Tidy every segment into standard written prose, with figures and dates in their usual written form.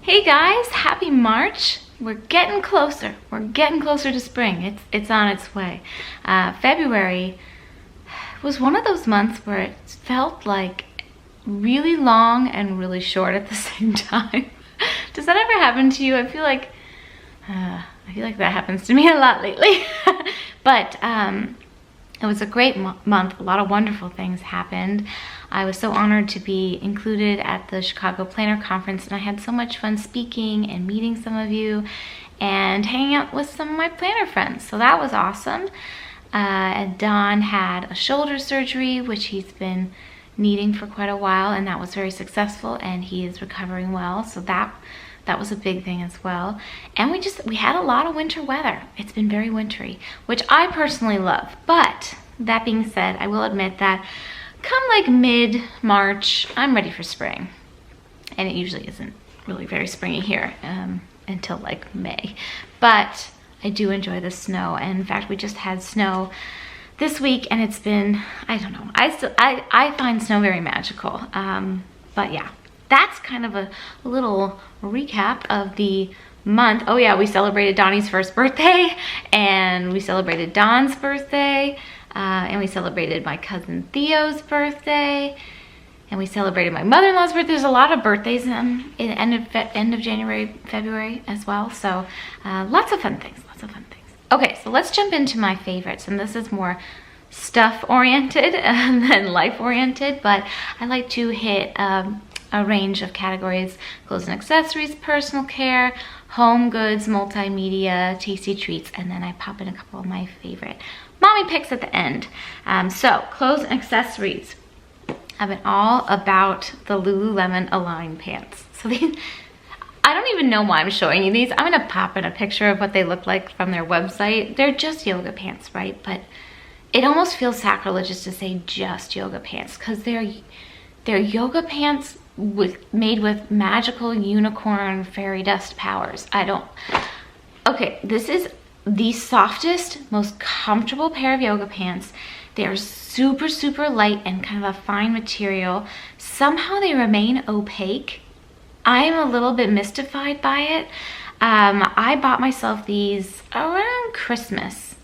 Hey guys, happy March. We're getting closer. We're getting closer to spring. It's on its way. February was one of those months where it felt like really long and really short at the same time. Does that ever happen to you? I feel like that happens to me a lot lately. But it was a great month. A lot of wonderful things happened. I was so honored to be included at the Chicago Planner Conference, and I had so much fun speaking and meeting some of you and hanging out with some of my planner friends. So that was awesome. And Don had a shoulder surgery, which he's been needing for quite a while, and that was very successful, and he is recovering well. So that was a big thing as well. And we had a lot of winter weather. It's been very wintry, which I personally love. But that being said, I will admit that come like mid-March, I'm ready for spring. And it usually isn't really very springy here until like May. But I do enjoy the snow. And in fact, we just had snow this week, and it's been, I don't know, I find snow very magical. But yeah, that's kind of a little recap of the month. Oh yeah, we celebrated Donnie's first birthday, and we celebrated Don's birthday, and we celebrated my cousin Theo's birthday, and we celebrated my mother-in-law's birthday. There's a lot of birthdays in end of January, February as well. So lots of fun things, Okay, so let's jump into my favorites, and this is more stuff oriented than life oriented, but I like to hit a range of categories: clothes and accessories, personal care, home goods, multimedia, tasty treats, and then I pop in a couple of my favorite mommy picks at the end. So clothes and accessories. I've been all about the Lululemon Align pants. So these, I don't even know why I'm showing you these. I'm gonna pop in a picture of what they look like from their website. They're just yoga pants, right? But it almost feels sacrilegious to say just yoga pants, because they're yoga pants made with magical unicorn fairy dust powers. Okay, this is the softest, most comfortable pair of yoga pants. They are super, super light and kind of a fine material. Somehow they remain opaque. I am a little bit mystified by it. I bought myself these around Christmas.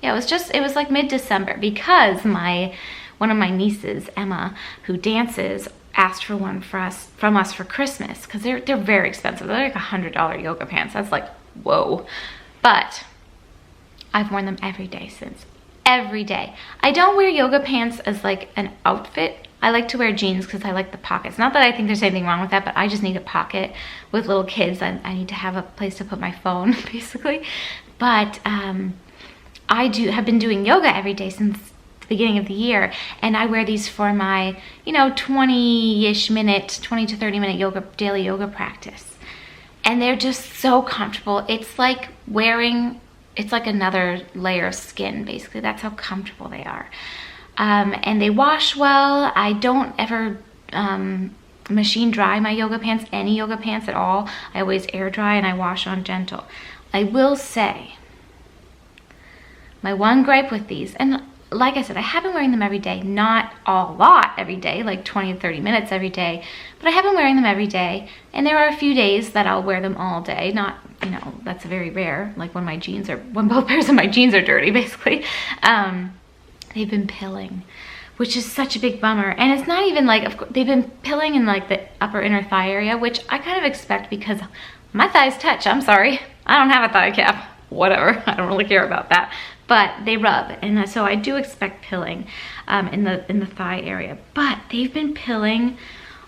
Yeah, it was like mid-December, because one of my nieces, Emma, who dances, asked for one from us for Christmas, because they're very expensive. They're like $100 yoga pants. That's like, whoa. But I've worn them every day since. Every day. I don't wear yoga pants as like an outfit. I like to wear jeans because I like the pockets. Not that I think there's anything wrong with that, but I just need a pocket. With little kids, I need to have a place to put my phone, basically. But I have been doing yoga every day since the beginning of the year, and I wear these for my 20-ish minute, 20 to 30 minute daily yoga practice, and they're just so comfortable. It's like another layer of skin, basically. That's how comfortable they are. And they wash well. I don't ever machine dry my yoga pants, any yoga pants at all. I always air dry, and I wash on gentle. I will say, my one gripe with these, and like I said, I have been wearing them every day, not a lot every day, like 20 to 30 minutes every day, but I have been wearing them every day, and there are a few days that I'll wear them all day. Not, that's very rare, like when both pairs of my jeans are dirty, basically. They've been pilling, which is such a big bummer. And it's not even like, they've been pilling in like the upper inner thigh area, which I kind of expect because my thighs touch. I'm sorry, I don't have a thigh cap. Whatever, I don't really care about that. But they rub, and so I do expect pilling in the thigh area. But they've been pilling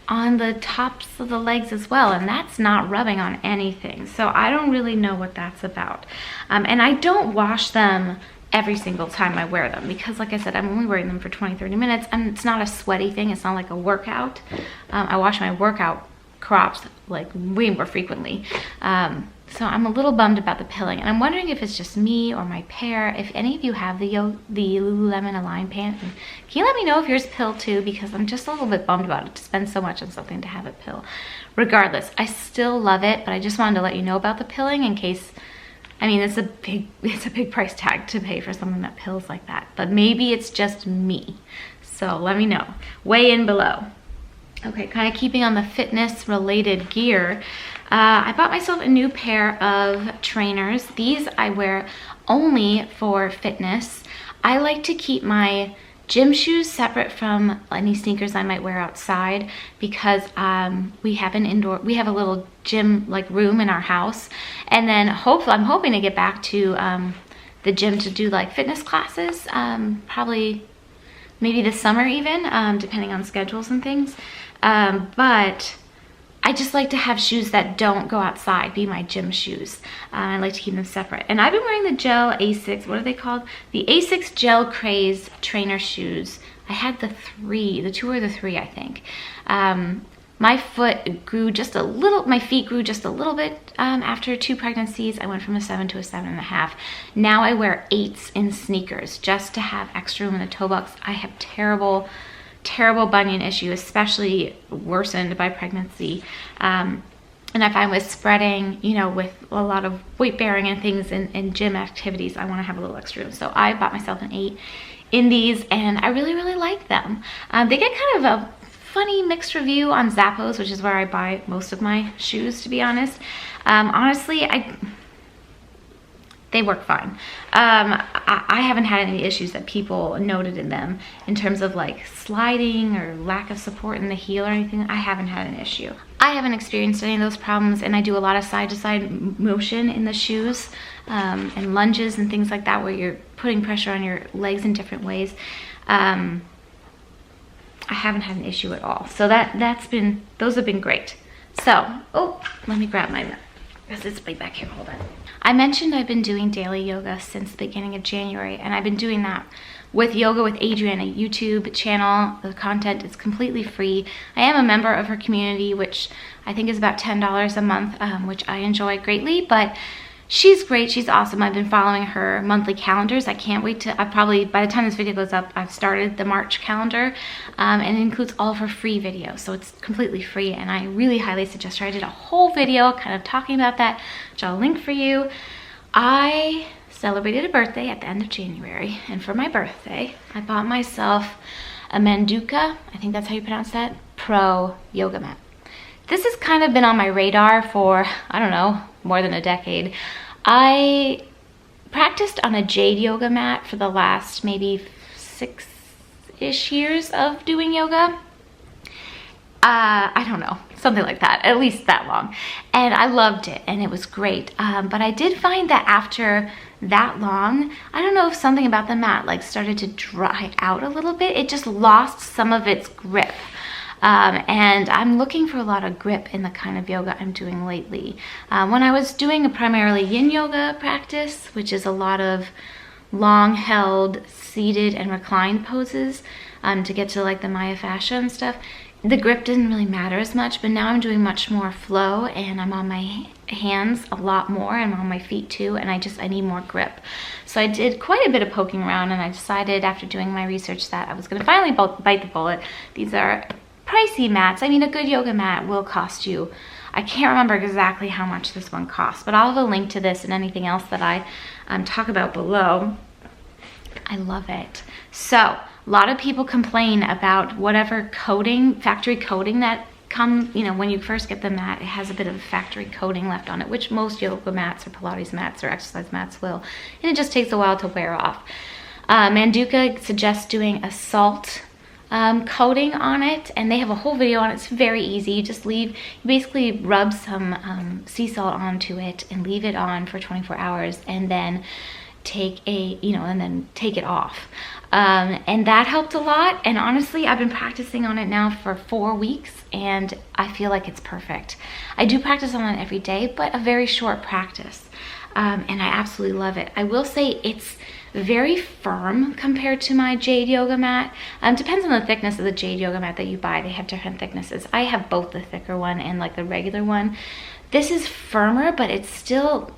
on the tops of the legs as well, and that's not rubbing on anything. So I don't really know what that's about. And I don't wash them every single time I wear them, because like I said, I'm only wearing them for 20-30 minutes, and it's not a sweaty thing. It's not like a workout. I wash my workout crops like way more frequently. So I'm a little bummed about the pilling, and I'm wondering if it's just me or my pair. If any of you have the Lululemon Align pant, can you let me know if yours pill too, because I'm just a little bit bummed about it, to spend so much on something to have it pill. Regardless, I still love it, but I just wanted to let you know about the pilling in case, it's a big price tag to pay for something that pills like that, but maybe it's just me. So let me know, weigh in below. Okay, kind of keeping on the fitness related gear. I bought myself a new pair of trainers. These I wear only for fitness. I like to keep my gym shoes separate from any sneakers I might wear outside because we have a little gym like room in our house, and then I'm hoping to get back to the gym to do like fitness classes, probably maybe this summer even, depending on schedules and things. But I just like to have shoes that don't go outside, be my gym shoes. I like to keep them separate. And I've been wearing the gel A6, what are they called? The A6 Gel Craze trainer shoes. I had the two or the three, I think. My feet grew just a little bit after 2 pregnancies. I went from a 7 to a 7.5. Now I wear 8s in sneakers just to have extra room in the toe box. I have terrible bunion issue, especially worsened by pregnancy. And I find with spreading, you know, with a lot of weight bearing and things in gym activities, I want to have a little extra room. So I bought myself an 8 in these, and I really, really like them. They get kind of a funny mixed review on Zappos, which is where I buy most of my shoes, to be honest. Honestly, they work fine. I haven't had any issues that people noted in them in terms of like sliding or lack of support in the heel or anything. I haven't had an issue. I haven't experienced any of those problems, and I do a lot of side-to-side motion in the shoes and lunges and things like that where you're putting pressure on your legs in different ways. I haven't had an issue at all. So those have been great. So, let me grab my, because it's way back here, hold on. I mentioned I've been doing daily yoga since the beginning of January, and I've been doing that with Yoga with Adrienne, a YouTube channel. The content is completely free. I am a member of her community, which I think is about $10 a month, which I enjoy greatly, but she's great, she's awesome. I've been following her monthly calendars. I can't wait to, by the time this video goes up, I've started the March calendar, and it includes all of her free videos, so it's completely free, and I really highly suggest her. I did a whole video kind of talking about that, which I'll link for you. I celebrated a birthday at the end of January, and for my birthday, I bought myself a Manduka, I think that's how you pronounce that, Pro yoga mat. This has kind of been on my radar for, I don't know, more than a decade. I practiced on a jade yoga mat for the last maybe 6-ish years of doing yoga. I don't know, something like that, at least that long. And I loved it, and it was great. But I did find that after that long, I don't know if something about the mat like started to dry out a little bit. It just lost some of its grip. And I'm looking for a lot of grip in the kind of yoga I'm doing lately. When I was doing a primarily yin yoga practice, which is a lot of long held seated and reclined poses to get to like the Maya fascia and stuff, the grip didn't really matter as much, but now I'm doing much more flow, and I'm on my hands a lot more, and I'm on my feet too, and I need more grip. So I did quite a bit of poking around, and I decided after doing my research that I was going to finally bite the bullet. These are pricey mats. I mean, a good yoga mat will cost you, I can't remember exactly how much this one costs, but I'll have a link to this and anything else that I talk about below. I love it. So a lot of people complain about whatever coating, factory coating that comes, you know, when you first get the mat, it has a bit of factory coating left on it, which most yoga mats or Pilates mats or exercise mats will, and it just takes a while to wear off. Manduka suggests doing a salt coating on it, and they have a whole video on it. It's very easy. You basically rub some sea salt onto it and leave it on for 24 hours, and then take it off. And that helped a lot, and honestly I've been practicing on it now for 4 weeks, and I feel like it's perfect. I do practice on it every day, but a very short practice, and I absolutely love it. I will say it's very firm compared to my jade yoga mat. Depends on the thickness of the jade yoga mat that you buy. They have different thicknesses. I have both the thicker one and like the regular one. This is firmer, but it's still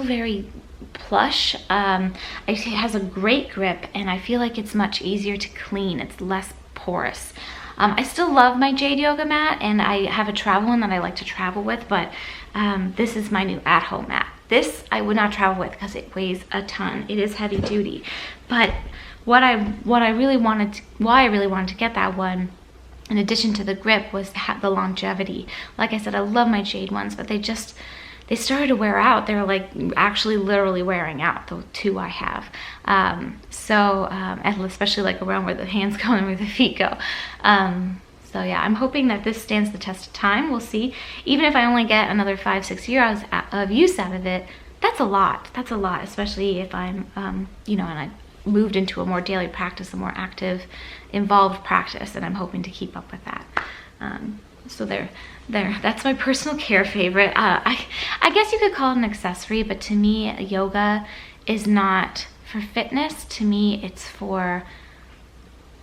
very plush. It has a great grip, and I feel like it's much easier to clean. It's less porous. I still love my jade yoga mat, and I have a travel one that I like to travel with, but this is my new at-home mat. This I would not travel with because it weighs a ton. It is heavy duty. But why I really wanted to get that one in addition to the grip, was the longevity. Like I said, I love my jade ones, but they started to wear out. They were like actually literally wearing out, the two I have. And especially like around where the hands go and where the feet go. So yeah, I'm hoping that this stands the test of time. We'll see. Even if I only get another 5-6 years of use out of it, that's a lot. That's a lot, especially if I'm, and I moved into a more daily practice, a more active, involved practice, and I'm hoping to keep up with that. So there, that's my personal care favorite. I guess you could call it an accessory, but to me, yoga is not for fitness. To me, it's for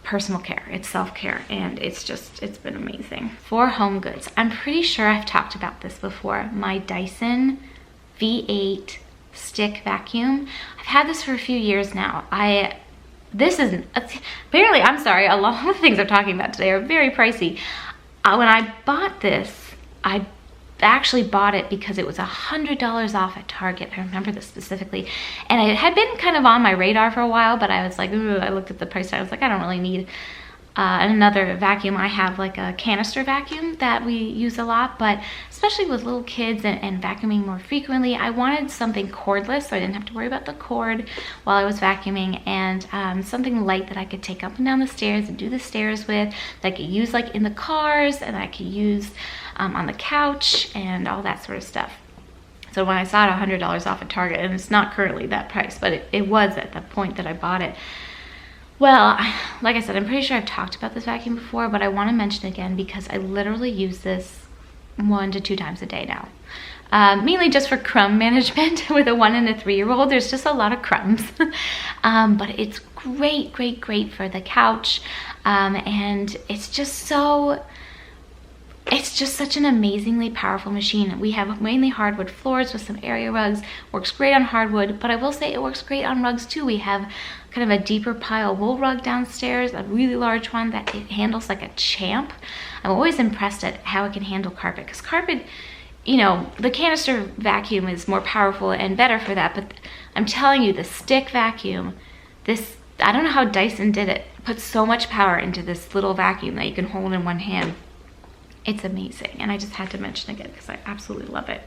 personal care. It's self-care, and it's been amazing. For home goods, I'm pretty sure I've talked about this before. My Dyson V8 stick vacuum. I've had this for a few years now. This isn't, apparently, I'm sorry, a lot of the things I'm talking about today are very pricey. When I bought this, I actually bought it because it was $100 off at Target. I remember this specifically. And it had been kind of on my radar for a while, but I was like, ooh, I looked at the price tag. I was like, I don't really need another vacuum. I have like a canister vacuum that we use a lot, but especially with little kids and vacuuming more frequently, I wanted something cordless so I didn't have to worry about the cord while I was vacuuming, and something light that I could take up and down the stairs and do the stairs with, that I could use like in the cars, and I could use on the couch and all that sort of stuff. So when I saw it $100 off at Target, and it's not currently that price, but it was at the point that I bought it. Well, like I said, I'm pretty sure I've talked about this vacuum before, but I want to mention it again because I literally use this 1 to 2 times a day now. Mainly just for crumb management. With a 1 and a 3-year-old, there's just a lot of crumbs. But it's great for the couch. And it's just such an amazingly powerful machine. We have mainly hardwood floors with some area rugs. Works great on hardwood, but I will say it works great on rugs too. We have kind of a deeper pile wool rug downstairs, a really large one that it handles like a champ. I'm always impressed at how it can handle carpet, because carpet, the canister vacuum is more powerful and better for that, but I'm telling you, the stick vacuum, I don't know how Dyson did it, put so much power into this little vacuum that you can hold in one hand. It's amazing, and I just had to mention it again because I absolutely love it.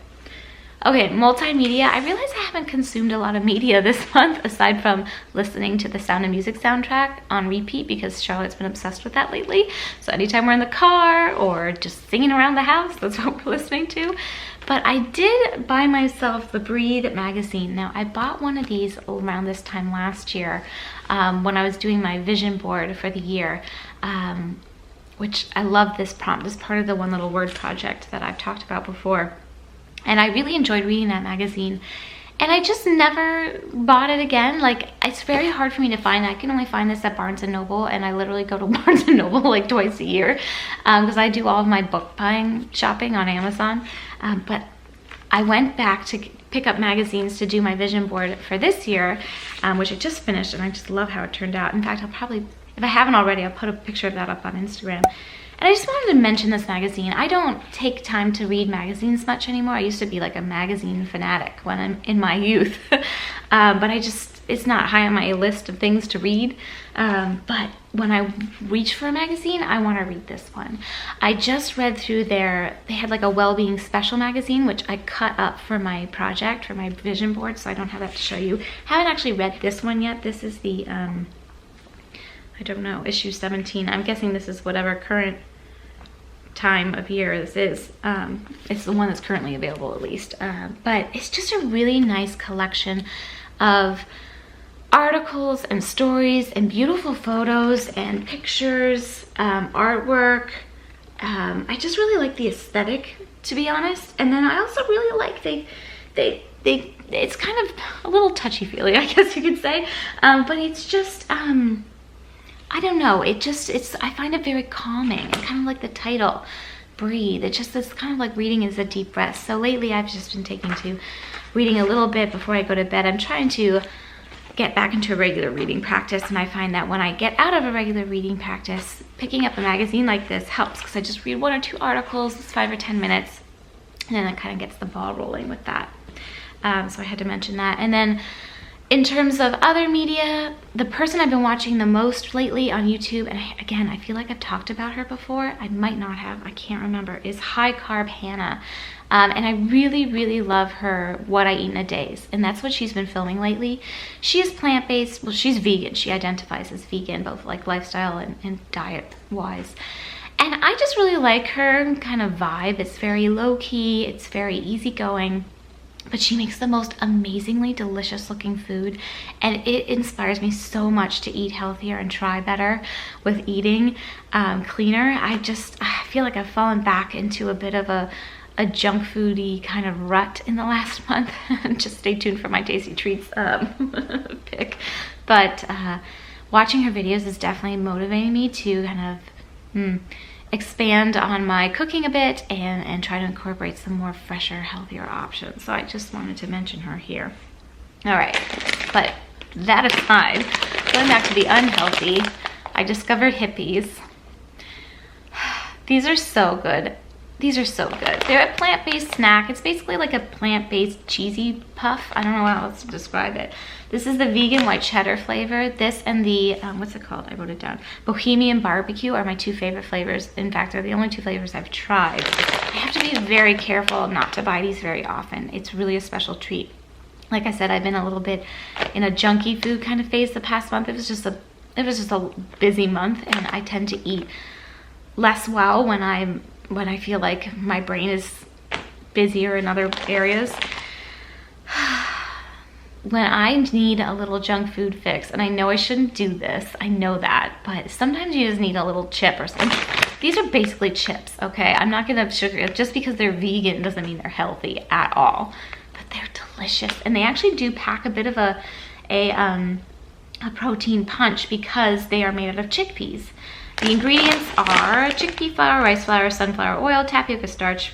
Okay, multimedia. I realize I haven't consumed a lot of media this month, aside from listening to the Sound of Music soundtrack on repeat, because Charlotte's been obsessed with that lately. So anytime we're in the car or just singing around the house, that's what we're listening to. But I did buy myself the Breathe magazine. Now, I bought one of these around this time last year when I was doing my vision board for the year. Which I love this prompt. It's part of the One Little Word project that I've talked about before. And I really enjoyed reading that magazine. And I just never bought it again. Like, it's very hard for me to find. I can only find this at Barnes & Noble, and I literally go to Barnes & Noble like twice a year because I do all of my book buying shopping on Amazon. But I went back to pick up magazines to do my vision board for this year, which I just finished, and I just love how it turned out. In fact, I'll probably, if I haven't already, I'll put a picture of that up on Instagram. And I just wanted to mention this magazine. I don't take time to read magazines much anymore. I used to be like a magazine fanatic when I'm in my youth. But it's not high on my list of things to read. But when I reach for a magazine, I want to read this one. I just read through they had like a well-being special magazine, which I cut up for my project, for my vision board, so I don't have that to show you. Haven't actually read this one yet. This is the, I don't know, issue 17. I'm guessing this is whatever current time of year this is. It's the one that's currently available, at least. But it's just a really nice collection of articles and stories and beautiful photos and pictures, artwork. I just really like the aesthetic, to be honest. And then I also really like it's kind of a little touchy-feely, I guess you could say. But it's just, I don't know, I find it very calming, and kind of like the title, Breathe. It's kind of like reading is a deep breath. So lately I've just been taking to reading a little bit before I go to bed. I'm trying to get back into a regular reading practice, and I find that when I get out of a regular reading practice, picking up a magazine like this helps, because I just read 1 or 2 articles, it's 5 or 10 minutes, and then it kind of gets the ball rolling with that. So I had to mention that. And then In terms of other media, the person I've been watching the most lately on YouTube, and again, I feel like I've talked about her before, I might not have, I can't remember, is High Carb Hannah. And I really, really love her What I Eat in a Days, and that's what she's been filming lately. She is plant-based, well, she's vegan. She identifies as vegan, both like lifestyle and diet-wise. And I just really like her kind of vibe. It's very low-key, it's very easygoing. But she makes the most amazingly delicious looking food, and it inspires me so much to eat healthier and try better with eating cleaner. I feel like I've fallen back into a bit of a junk foody kind of rut in the last month. Just stay tuned for my Tasty Treats pick. But watching her videos is definitely motivating me to kind of expand on my cooking a bit and try to incorporate some more fresher, healthier options. So I just wanted to mention her here. All right, but that aside, going back to the unhealthy, I discovered Hippies. These are so good. These are so good. They're a plant-based snack. It's basically like a plant-based cheesy puff. I don't know how else to describe it. This is the vegan white cheddar flavor. This and the, what's it called? I wrote it down. Bohemian barbecue are my two favorite flavors. In fact, they're the only two flavors I've tried. I have to be very careful not to buy these very often. It's really a special treat. Like I said, I've been a little bit in a junky food kind of phase the past month. It was just a busy month, and I tend to eat less well when I feel like my brain is busier in other areas. When I need a little junk food fix, and I know I shouldn't do this, I know that, but sometimes you just need a little chip or something. These are basically chips, okay? I'm not gonna sugar, just because they're vegan doesn't mean they're healthy at all, but they're delicious. And they actually do pack a bit of a protein punch because they are made out of chickpeas. The ingredients are chickpea flour, rice flour, sunflower oil, tapioca starch,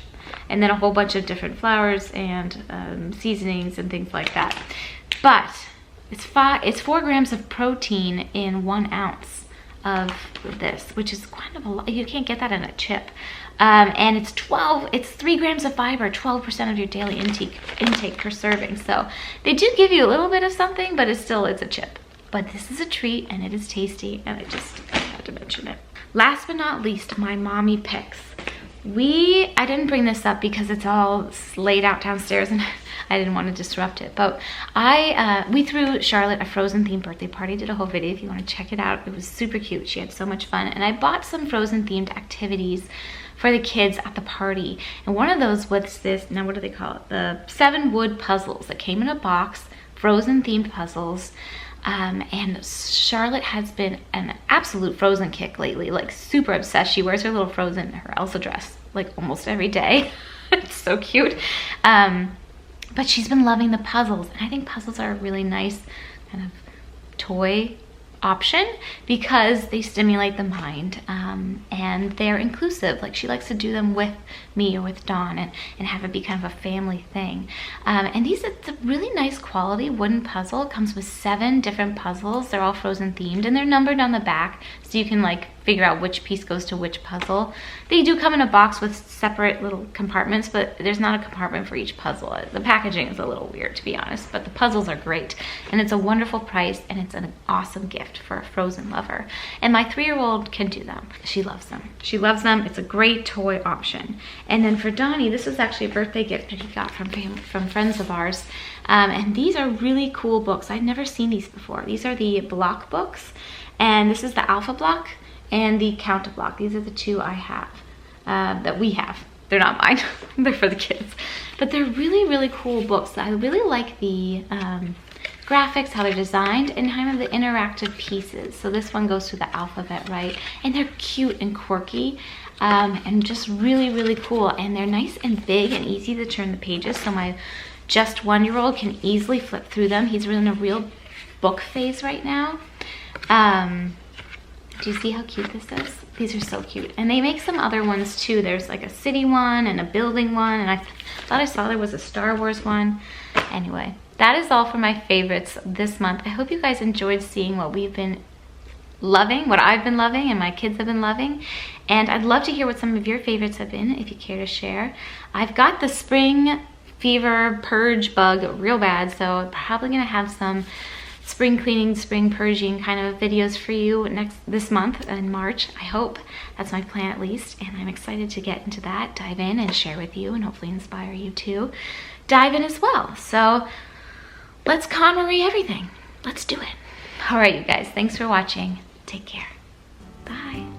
and then a whole bunch of different flours and seasonings and things like that. But it's 4 grams of protein in 1 ounce of this, which is kind of a lot. You can't get that in a chip. And it's 3 grams of fiber, 12% of your daily intake per serving. So they do give you a little bit of something, but it's a chip. But this is a treat, and it is tasty, and I had to mention it. Last but not least, my mommy picks. I didn't bring this up because it's all laid out downstairs and I didn't want to disrupt it, but we threw Charlotte a Frozen themed birthday party. Did a whole video if you want to check it out. It was super cute. She had so much fun, and I bought some Frozen themed activities for the kids at the party, and one of those was this, now what do they call it? The 7 wood puzzles that came in a box, Frozen themed puzzles. And Charlotte has been an absolute Frozen kick lately, like super obsessed. She wears her little her Elsa dress like almost every day. It's so cute. But she's been loving the puzzles, and I think puzzles are a really nice kind of toy option because they stimulate the mind, and they're inclusive. Like, she likes to do them with me or with Dawn and have it be kind of a family thing. And it's a really nice quality wooden puzzle. It comes with 7 different puzzles. They're all Frozen themed, and they're numbered on the back so you can like figure out which piece goes to which puzzle. They do come in a box with separate little compartments, but there's not a compartment for each puzzle. The packaging is a little weird, to be honest, but the puzzles are great, and it's a wonderful price, and it's an awesome gift for a Frozen lover. And my 3-year-old can do them. She loves them. She loves them. It's a great toy option. And then for Donnie, this is actually a birthday gift that he got from friends of ours. And these are really cool books. I'd never seen these before. These are the block books, and this is the Alpha block and the Counter block. These are the 2 I have, that we have. They're not mine. They're for the kids. But they're really, really cool books. I really like the graphics, how they're designed, and kind of the interactive pieces. So this one goes through the alphabet, right? And they're cute and quirky, and just really, really cool. And they're nice and big and easy to turn the pages. So my just 1-year-old can easily flip through them. He's in a real book phase right now. Do you see how cute this is? These are so cute. And they make some other ones too. There's like a city one and a building one, and I thought I saw there was a Star Wars one. Anyway, that is all for my favorites this month. I hope you guys enjoyed seeing what we've been loving, what I've been loving and my kids have been loving. And I'd love to hear what some of your favorites have been, if you care to share. I've got the spring fever purge bug real bad, so I'm probably gonna have some spring cleaning, spring purging kind of videos for you this month in March. I hope that's my plan at least, and I'm excited to get into that, dive in and share with you, and hopefully inspire you to dive in as well. So let's KonMari everything. Let's do it. All right, you guys, thanks for watching. Take care. Bye.